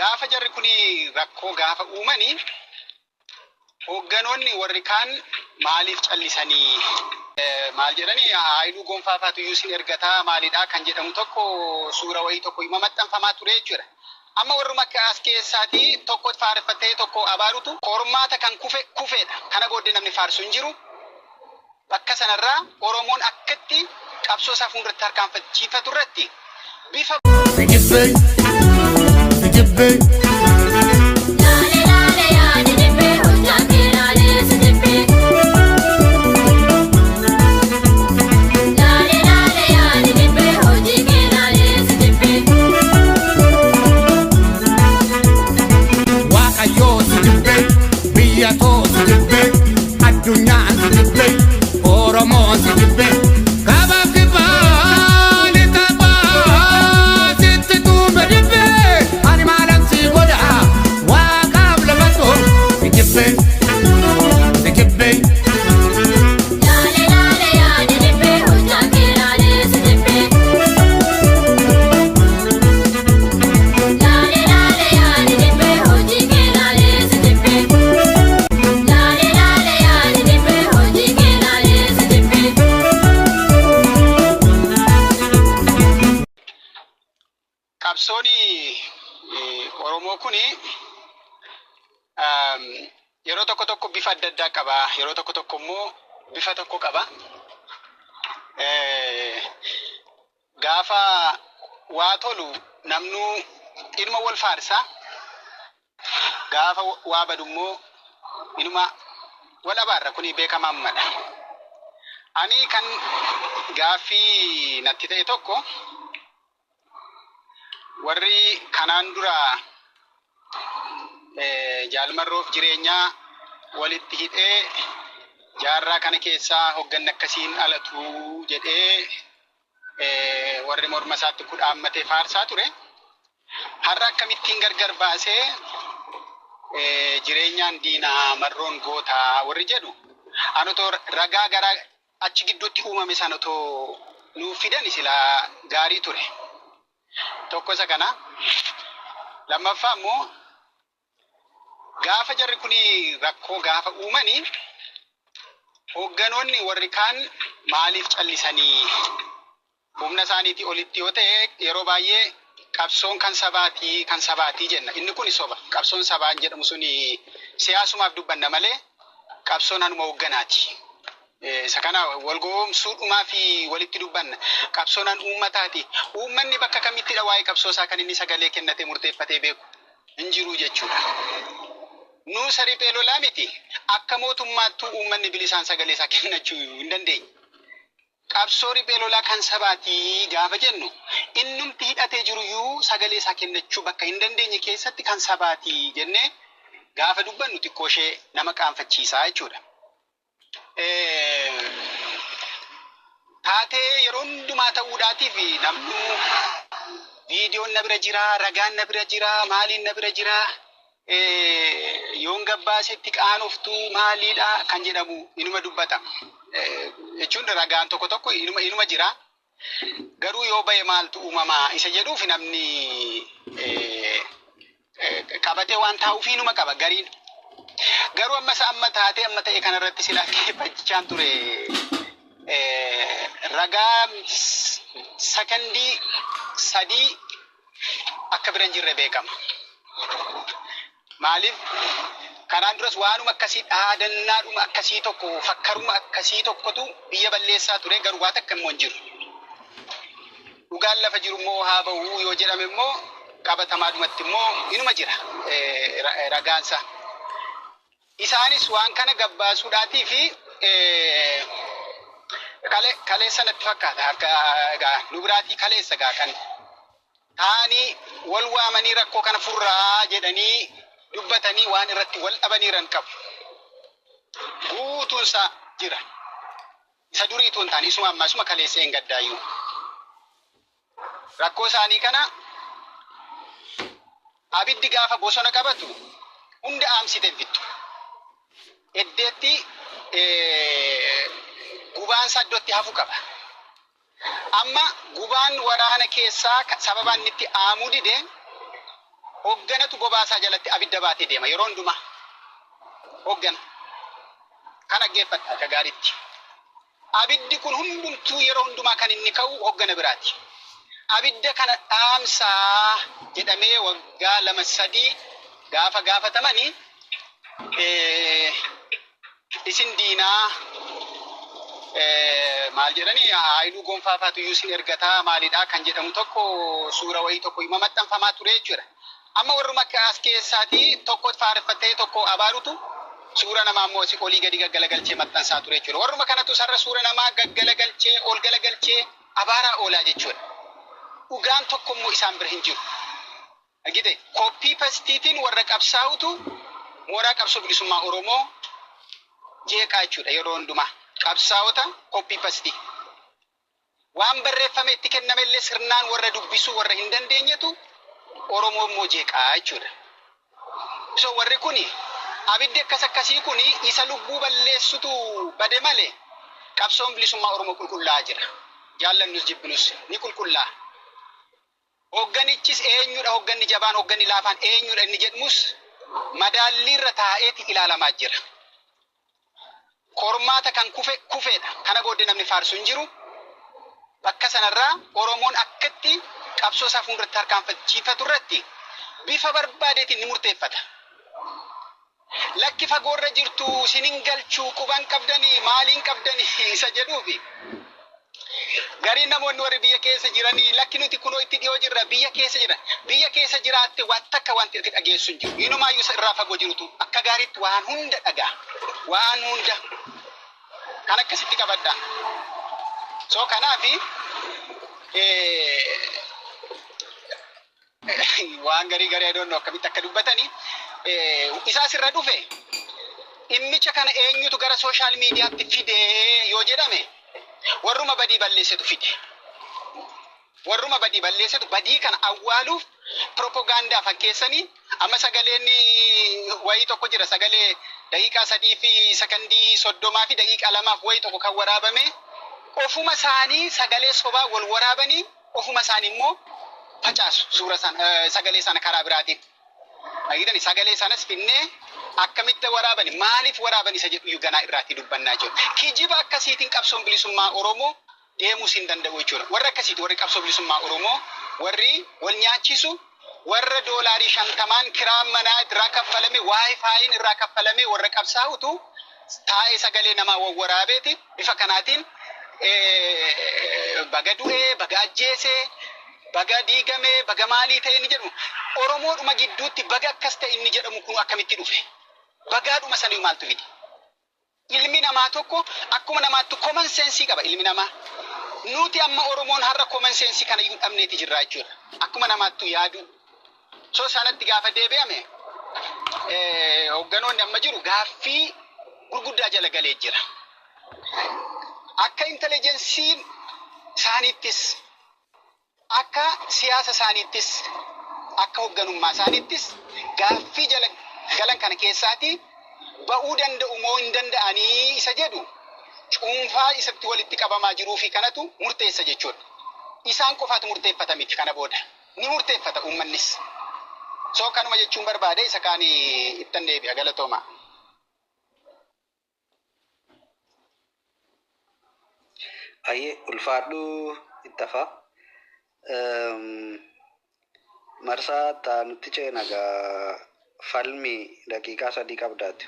gaafa jarri kuni rakkoo gaafa uumanii hoogganoonni warri kaan maaliif callisanii maal jedhanii Haayiluu Gonfaafaatu yuusin ergataa maalidhaa kan jedhamu tokko suura wayii tokko hima maxxanfamaa ture jechuudha. Amma warruma as keessaatii tokko faarfatee tokko abaarutu qormaata kan kufeedha. Kana booddee namni faarsu hin jiru. Bakka sanarraa Oromoon akkatti qabsoo isaa fuulduratti harkaanfachiifatu irratti bifa Oromoo kuni yeroo tokko bifa adda addaa qaba. Yeroo tokko immoo bifa tokko qaba. Gaafa waa tolu namnu ilma wal faarsa. Gaafa waa badu immoo ilma wal abaarra kuni beekama ammadha. Ani kan gaafii natti ta'e tokko warri kanaan dura jaalmarroof jireenyaa walitti hidhee jaarraa kana keessaa hogganni akkasiin alatu jedhee warri morma isaatti kudhaammatee faarsaa ture. Har'a akkamittiin gargar baasee jireenyaan diinaa marroon gootaa warri jedhu anotoo ragaa gara achi gidduutti uumame sanotoo nuuf fidan silaa gaarii ture. Tokko isa kana. Lammaffaa immoo gaafa jarri kuni rakkoo gaafa uumanii hoogganoonni warri kaan maaliif callisanii humna isaaniitii olitti yoo ta'e yeroo baay'ee qabsoon kan sabaatii jenna. Inni kun soba. Qabsoon sabaan jedhamu suni siyaasumaaf dubbanna malee qabsoon hanuma hoogganaati. Isa kana walgoomsuudhumaa fi walitti dubbanna. Qabsoon uummataati. Uummanni bakka kamittidha waa'ee qabsoo isaa kan inni sagalee kennatee murteeffatee beeku hin jiru jechuudha. Nu sariphee lolaa miti. Akka mootummaattuu uummanni bilisaan sagalee isaa kennachuu hin dandeenye. Qabsoo riphee lolaa kan sabaatii gaafa jennu innumti hidhatee jiruyyuu sagalee isaa kennachuu bakka hin dandeenye keessatti kan sabaatii jennee gaafa dubbannu xiqqoo ishee nama qaanfachiisaa jechuudha. Taatee yeroo hundumaa ta'uudhaatiif namnu viidiyoon na bira jira, ragaan na bira jira, maaliin na bira jira, yoon gabbaasetti qaanoftu maaliidha kan jedhamu inuma dubbatama. Jechuun ragaan tokko inuma jira. Garuu yoo bahe maaltu uumamaa isa jedhuuf namni qabatee waan taa'uuf inuma qaba gariin. Garuu amma taatee amma ta'e kanarratti silaa keeffachaan ture ragaa sakandii 3 akka biran jirre beekama. Maaliif kanaan duras waanuma akkasii dhaadannaadhuma akkasii tokko fakkaruma akkasii tokkotu biyya balleessaa ture garuu waan takka immoo hin jiru. Dhugaan lafa jiru immoo haa ba'uu yoo jedhame immoo qabatamaadhumatti immoo inuma jira ragaansa. Isaanis waan kana gabbaasuudhaatii fi kaleessa natti fakkaata akka nu biraatii kaleessa kan taanii wal waamanii rakkoo kana furraa jedhanii dubbatanii waan irratti wal dhabaniiran qabu. Guutuunsaa jira. Isa duriitu hin taane isuma ammasuma kaleessa hin gaddaayyuu. Rakkoo isaanii kana abiddi gaafa bosona qabatu hunda aamsite bittu. Eddeetti gubaan saddootti hafu qaba. Amma gubaan waraana keessaa sababaan itti aamuu dide Hoogganatu bobaasaa jalatti abidda baatee deema yeroo hundumaa. Hooggana. Kana geeffadha akka gaariitti. Abiddi kun hundumtuu yeroo hundumaa kan inni ka'u hooggana biraati. Abidda kana dhaamsaa jedhamee waggaa 2-3 gaafa gaafatamanii isin diinaa maal jedhanii haayiluu gonfaafaatu isin ergataa maalidhaa kan jedhamu tokko suura wayii tokko hima maxxanfamaa ture jechuudha. Amma warruma as keessaatii tokko faarfatee tokko abaarutu suura namaa immoo si olii gadi gaggalagalchee maxxansaa ture jechuudha. Warruma kanatu sarara suura namaa gaggalagalchee ol galagalchee abaaraa oolaa jechuudha. Dhugaan tokko immoo isaan bira hin jiru. Agite koppii pastiitiin warra qabsaa'utu mooraa qabsoo bilisummaa Oromoo jeeqaa jechuudha yeroo hundumaa. Qabsaa'ota koppii pastii. Waan barreeffame itti kennamellee sirnaan warra dubbisuu warra hin dandeenyetu Oromoo immoo jeeqaa jechuudha. So warri kuni abiddi akkasii kuni isa lubbuu balleessutu bade malee qabsoon bilisummaa Oromoo qulqullaa'aa jira. Jaallannus jibbinus ni qulqullaa'a. Hoogganichis eenyudha hoogganni jabaan hoogganni laafaan eenyudha inni jedhamus madaalliirra taa'eeti ilaalamaa jira. Qormaata kan kufeedha. Kana booddee namni faarsu hin jiru. Bakka sanarraa Oromoon akkatti qabsoo isaa fuulduratti harkaanfachiifatu irratti bifa barbaadeetiin ni murteeffata. Lakki fagoorra jirtu sinin galchuu quban qabdanii maaliin qabdanii isa jedhuufi. Gariin namoonni warri biyya keessa jiranii lakki nuti kunoo itti dhiyoo jirra biyya keessa jira. Biyya keessa jiraatte waan takka wanti itti dhageessu hin jiru. Inumaayyuu irraa fagoo jirutu akka gaariitti waan hunda dhagaa. Waan hunda kan akkasitti qabadda. So kanaafi waan garii adoonnoo akkamitti akka dubbatanii isaas irra dhufe dhimmicha kana eenyutu gara sooshaal miidiyaatti fide yoo jedhame warruma badii balleessetu fide. Warruma badii balleessetu badii kana awwaaluuf propagaandaa fakkeessanii amma sagaleen wayii tokko jira sagalee daqiiqaa 3 fi sekondii 30 fi daqiiqaa 2 wayii tokko kan waraabame ofuma isaanii sagalee sobaa wal waraabanii ofuma isaanii immoo facaasu suura sana sagalee sana karaa biraatiin. Agitani sagalee sanas finnee akkamitti waraabani maaliif waraabani isa jedhu ganaa irraatti dubbannaa jiru. Kijiba akkasiitiin qabsoon bilisummaa Oromoo deemuu hin danda'u jechuudha. Warra akkasiiti warri qabsoo bilisummaa Oromoo warri wal nyaachisu warra doolaarii 50 kiraan manaa irraa kaffalame waayifaayin irraa kaffalame warra qabsaa'utu taa'ee sagalee namaa waraabeeti bifa kanaatiin baga du'ee baga ajjeesee baga diigamee baga maalii ta'e ni jedhamu. Oromoodhuma gidduutti baga akkas ta'e inni jedhamu kun akkamitti dhufe? Bagaadhuma sanii maaltu fide? Ilmi namaa tokko akkuma namaatti common sense qaba ilmi namaa. Nuti amma Oromoon har'a common sense kana iyyuu dhabneeti jirra jechuudha. Akkuma namaatti yaadu. So sanatti gaafa deebi'ame hoogganoonni amma jiru gaaffii gurguddaa jala galee jira. Akka intelligensiin isaaniittis akka siyaasa isaaniittis akka hoogganummaa isaaniittis gaaffii jala galan kana keessaati ba'uu danda'u moo hin danda'anii isa jedhu cuunfaa isatti walitti qabamaa jiruu fi kanatu murteessa jechuudha. Isaan qofaatu murteeffata miti kana booda ni murteeffata uummannis. So kanuma jechuun barbaade isa kaan ittan deebi'a galatooma. Aye ulfaadhu ittafa. Marsaa nuti ceenagaa falmi daqiiqaa 3 qabdaati.